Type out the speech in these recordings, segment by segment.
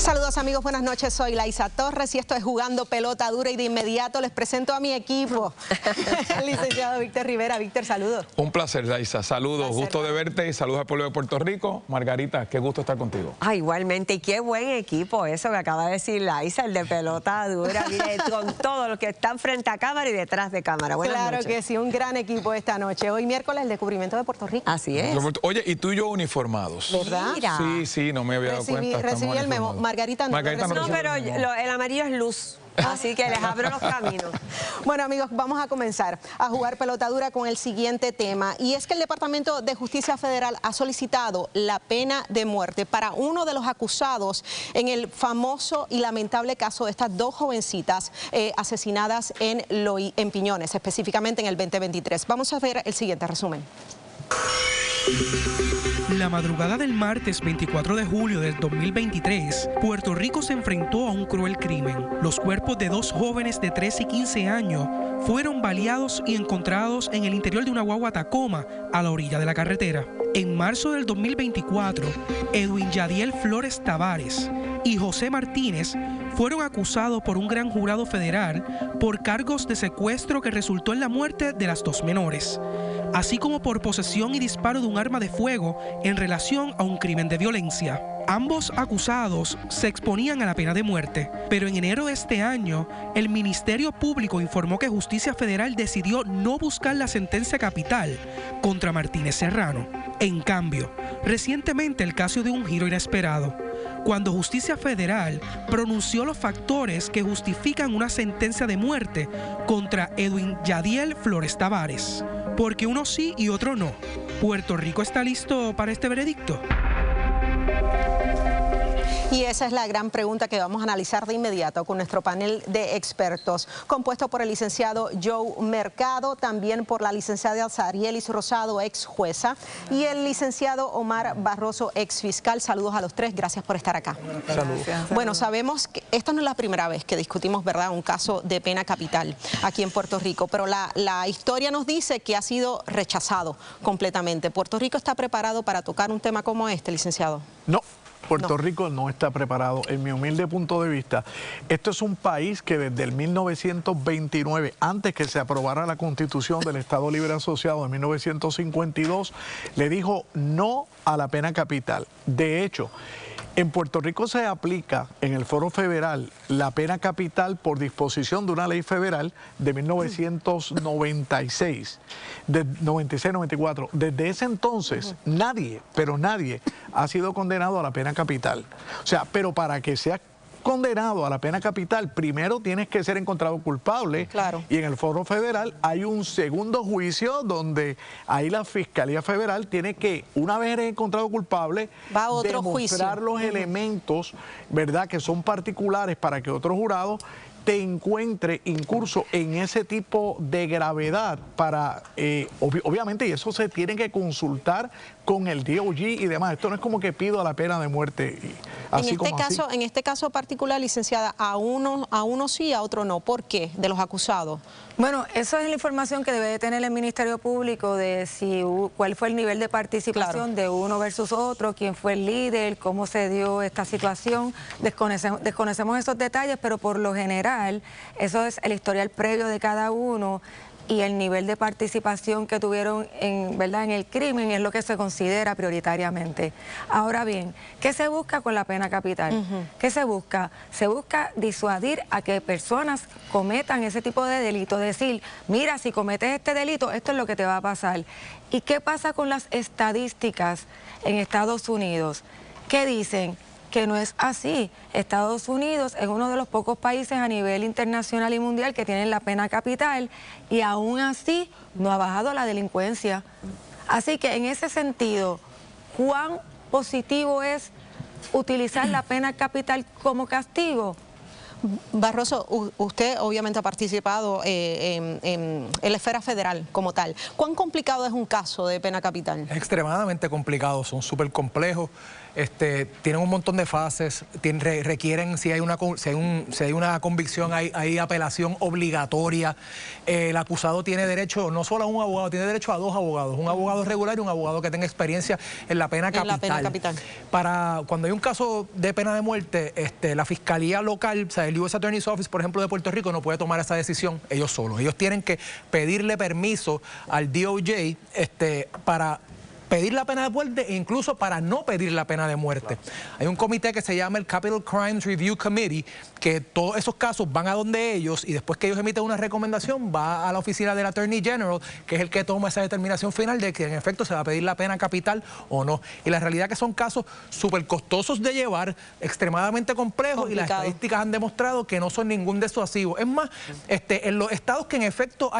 Saludos amigos, buenas noches, soy Laisa Torres y esto es Jugando Pelota Dura y de inmediato les presento a mi equipo, el licenciado Víctor Rivera. Víctor, saludos. Un placer, Laisa, saludos, gusto de verte y saludos al pueblo de Puerto Rico. Margarita, qué gusto estar contigo. Igualmente, y qué buen equipo eso que acaba de decir Laisa, el de Pelota Dura, mire, con todos los que están frente a cámara y detrás de cámara. Buenas noches. Que sí, un gran equipo esta noche. Hoy miércoles, el descubrimiento de Puerto Rico. Así es. Oye, y tú y yo uniformados. ¿Verdad? Mira. Sí, no me había dado cuenta. Recibí el memo. Margarita no. No, pero el amarillo es luz. Así que les abro los caminos. Bueno, amigos, vamos a comenzar a jugar pelota dura con el siguiente tema. Y es que el Departamento de Justicia Federal ha solicitado la pena de muerte para uno de los acusados en el famoso y lamentable caso de estas dos jovencitas asesinadas en Piñones, específicamente en el 2023. Vamos a ver el siguiente resumen. La madrugada del martes 24 de julio del 2023, Puerto Rico se enfrentó a un cruel crimen. Los cuerpos de dos jóvenes de 13 y 15 años fueron baleados y encontrados en el interior de una guagua Tacoma a la orilla de la carretera. En marzo del 2024, Edwin Yadiel Flores Tavares y José Martínez fueron acusados por un gran jurado federal por cargos de secuestro que resultó en la muerte de las dos menores, así como por posesión y disparo de un arma de fuego en relación a un crimen de violencia. Ambos acusados se exponían a la pena de muerte, pero en enero de este año, el Ministerio Público informó que Justicia Federal decidió no buscar la sentencia capital contra Martínez Serrano. En cambio, recientemente el caso dio un giro inesperado, cuando Justicia Federal pronunció los factores que justifican una sentencia de muerte contra Edwin Yadiel Flores Tavares. Porque uno sí y otro no. ¿Puerto Rico está listo para este veredicto? Y esa es la gran pregunta que vamos a analizar de inmediato con nuestro panel de expertos, compuesto por el licenciado Joe Mercado, también por la licenciada Sarielis Rosado, ex jueza, y el licenciado Omar Barroso, ex fiscal. Saludos a los tres, gracias por estar acá. Saludos. Bueno, sabemos que esta no es la primera vez que discutimos, ¿verdad?, un caso de pena capital aquí en Puerto Rico, pero la historia nos dice que ha sido rechazado completamente. ¿Puerto Rico está preparado para tocar un tema como este, licenciado? No. Puerto Rico no está preparado, en mi humilde punto de vista. Esto es un país que desde el 1929, antes que se aprobara la Constitución del Estado Libre Asociado en 1952, le dijo no a la pena capital. De hecho, en Puerto Rico se aplica en el Foro Federal la pena capital por disposición de una ley federal de 1996, de 96-94. Desde ese entonces nadie, pero nadie, ha sido condenado a la pena capital. O sea, pero para que sea condenado a la pena capital, primero tienes que ser encontrado culpable. Claro. Y en el Foro Federal hay un segundo juicio donde ahí la Fiscalía Federal tiene que, una vez eres encontrado culpable, va a otro demostrar juicio. los elementos, ¿verdad?, que son particulares para que otro jurado te encuentre incurso en ese tipo de gravedad para, obviamente, y eso se tiene que consultar con el DOJ y demás. Esto no es como que pido la pena de muerte. Así En este caso particular, licenciada, a uno sí, a otro no. ¿Por qué? De los acusados. Bueno, eso es la información que debe de tener el Ministerio Público de cuál fue el nivel de participación de uno versus otro, quién fue el líder, cómo se dio esta situación. Desconocemos esos detalles, pero por lo general, eso es el historial previo de cada uno y el nivel de participación que tuvieron en el crimen es lo que se considera prioritariamente. Ahora bien, ¿qué se busca con la pena capital? ¿Qué se busca? Se busca disuadir a que personas cometan ese tipo de delito, decir, mira, si cometes este delito, esto es lo que te va a pasar. ¿Y qué pasa con las estadísticas en Estados Unidos? ¿Qué dicen? Que no es así. Estados Unidos es uno de los pocos países a nivel internacional y mundial que tienen la pena capital y aún así no ha bajado la delincuencia. Así que en ese sentido, ¿cuán positivo es utilizar la pena capital como castigo? Barroso, usted obviamente ha participado en la esfera federal como tal. ¿Cuán complicado es un caso de pena capital? Es extremadamente complicado, son súper complejos, tienen un montón de fases, requieren, si hay una convicción, hay apelación obligatoria. El acusado tiene derecho no solo a un abogado, tiene derecho a 2 abogados, un abogado regular y un abogado que tenga experiencia en la pena capital. Para cuando hay un caso de pena de muerte, la fiscalía local, o sea, el U.S. Attorney's Office, por ejemplo, de Puerto Rico, no puede tomar esa decisión ellos solos. Ellos tienen que pedirle permiso al DOJ para pedir la pena de muerte e incluso para no pedir la pena de muerte. Hay un comité que se llama el Capital Crimes Review Committee, que todos esos casos van a donde ellos y después que ellos emiten una recomendación va a la oficina del Attorney General, que es el que toma esa determinación final de que en efecto se va a pedir la pena capital o no. Y la realidad es que son casos súper costosos de llevar, extremadamente complejos, y las estadísticas han demostrado que no son ningún disuasivo. Es más, en los estados que en efecto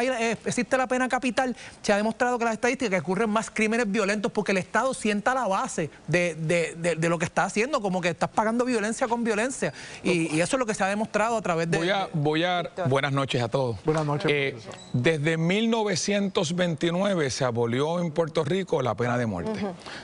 existe la pena capital, se ha demostrado que las estadísticas que ocurren más crímenes violentos porque el Estado sienta la base de lo que está haciendo, como que estás pagando violencia con violencia. Y eso es lo que se ha demostrado a través de... Buenas noches a todos. Buenas noches. Desde 1929 se abolió en Puerto Rico la pena de muerte.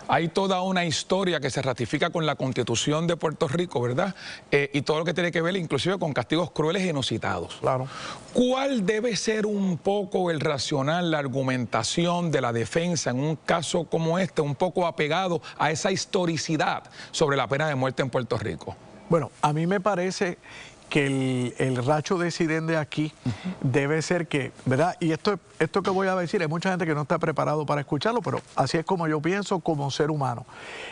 Hay toda una historia que se ratifica con la Constitución de Puerto Rico, ¿verdad? Y todo lo que tiene que ver inclusive con castigos crueles e inusitados. Claro. ¿Cuál debe ser un poco el racional, la argumentación de la defensa en un caso como un poco apegado a esa historicidad sobre la pena de muerte en Puerto Rico? Bueno, a mí me parece que el racho decidente aquí debe ser que, ¿verdad? Y esto que voy a decir, hay mucha gente que no está preparado para escucharlo, pero así es como yo pienso como ser humano.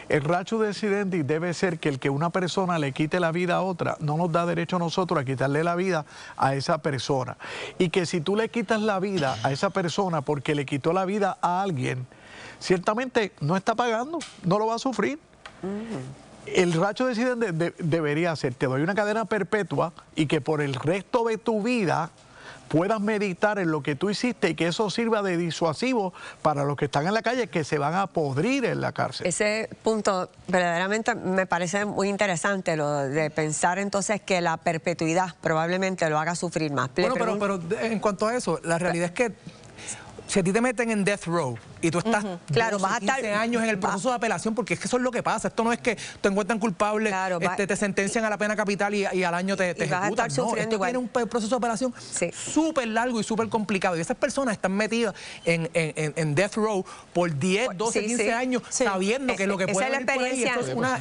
El racho decidente debe ser que el que una persona le quite la vida a otra no nos da derecho a nosotros a quitarle la vida a esa persona. Y que si tú le quitas la vida a esa persona porque le quitó la vida a alguien, ciertamente no está pagando, no lo va a sufrir. El racho decidente debería ser, te doy una cadena perpetua y que por el resto de tu vida puedas meditar en lo que tú hiciste y que eso sirva de disuasivo para los que están en la calle, que se van a podrir en la cárcel. Ese punto verdaderamente me parece muy interesante, lo de pensar entonces que la perpetuidad probablemente lo haga sufrir más. Bueno, pero en cuanto a eso, la realidad es que si a ti te meten en death row y tú estás claro, 12, 15 años en el proceso de apelación, porque es que eso es lo que pasa. Esto no es que te encuentran culpable, te sentencian a la pena capital y al año te ejecutan. No, esto tiene un proceso de apelación súper largo y súper complicado. Y esas personas están metidas en death row por 10, 12, 15 años sabiendo que lo que puede venir por ahí,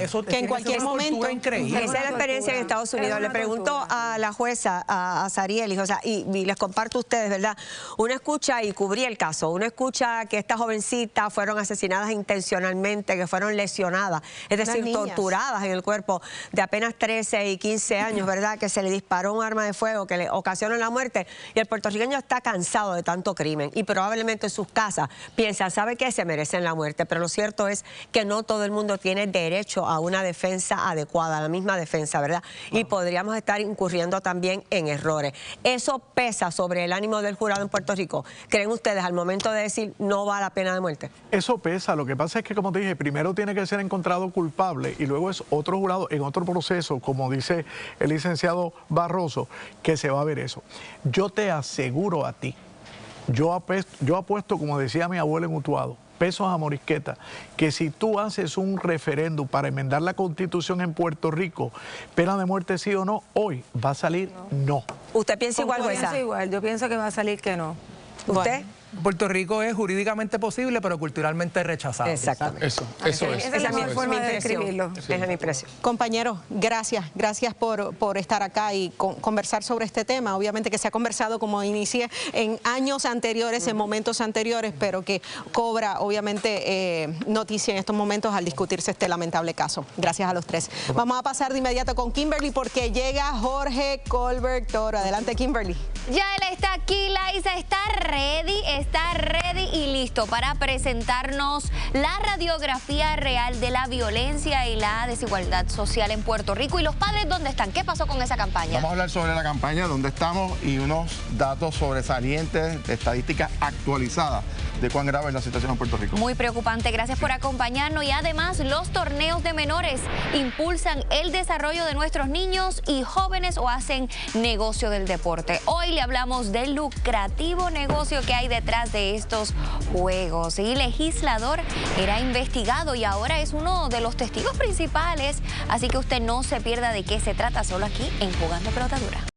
eso que en cualquier momento increíble. Esa es la experiencia en Estados Unidos. Le pregunto a la jueza, a Sariel, y les comparto a ustedes, ¿verdad? Uno escucha, y cubrí el caso, uno escucha que estas jovencitas fueron asesinadas intencionalmente, que fueron lesionadas, es decir, torturadas en el cuerpo, de apenas 13 y 15 años, ¿verdad? Que se le disparó un arma de fuego que le ocasionó la muerte, y el puertorriqueño está cansado de tanto crimen y probablemente en sus casas piensa, ¿sabe qué? Se merecen la muerte, pero lo cierto es que no todo el mundo tiene derecho a una defensa adecuada, a la misma defensa, ¿verdad? Y podríamos estar incurriendo también en errores. ¿Eso pesa sobre el ánimo del jurado en Puerto Rico? ¿Creen ustedes al momento de decir no va a la pena de muerte? Eso pesa. Lo que pasa es que, como te dije, primero tiene que ser encontrado culpable y luego es otro jurado en otro proceso, como dice el licenciado Barroso, que se va a ver eso. Yo te aseguro a ti, yo apuesto, como decía mi abuelo en Utuado, pesos a morisqueta, que si tú haces un referéndum para enmendar la Constitución en Puerto Rico, pena de muerte sí o no, hoy va a salir no. ¿Usted piensa igual, jueza? Yo pienso igual, yo pienso que va a salir que no. ¿Usted? Puerto Rico es jurídicamente posible, pero culturalmente rechazado. Exactamente. Eso es. Esa es mi forma de describirlo. Esa es mi impresión. Compañeros, gracias por estar acá y conversar sobre este tema. Obviamente que se ha conversado, como inicié, en años anteriores, en momentos anteriores, pero que cobra, obviamente, noticia en estos momentos al discutirse este lamentable caso. Gracias a los tres. Vamos a pasar de inmediato con Kimberly porque llega Jorge Colbert Toro. Adelante, Kimberly. Ya él está aquí, Laisa, está ready y listo para presentarnos la radiografía real de la violencia y la desigualdad social en Puerto Rico. ¿Y los padres dónde están? ¿Qué pasó con esa campaña? Vamos a hablar sobre la campaña, dónde estamos y unos datos sobresalientes de estadísticas actualizadas de cuán grave es la situación en Puerto Rico. Muy preocupante, gracias por acompañarnos. Y además, los torneos de menores impulsan el desarrollo de nuestros niños y jóvenes o hacen negocio del deporte. Hoy le hablamos del lucrativo negocio que hay detrás de estos juegos. Y legislador era investigado y ahora es uno de los testigos principales. Así que usted no se pierda de qué se trata solo aquí en Jugando Pelota Dura.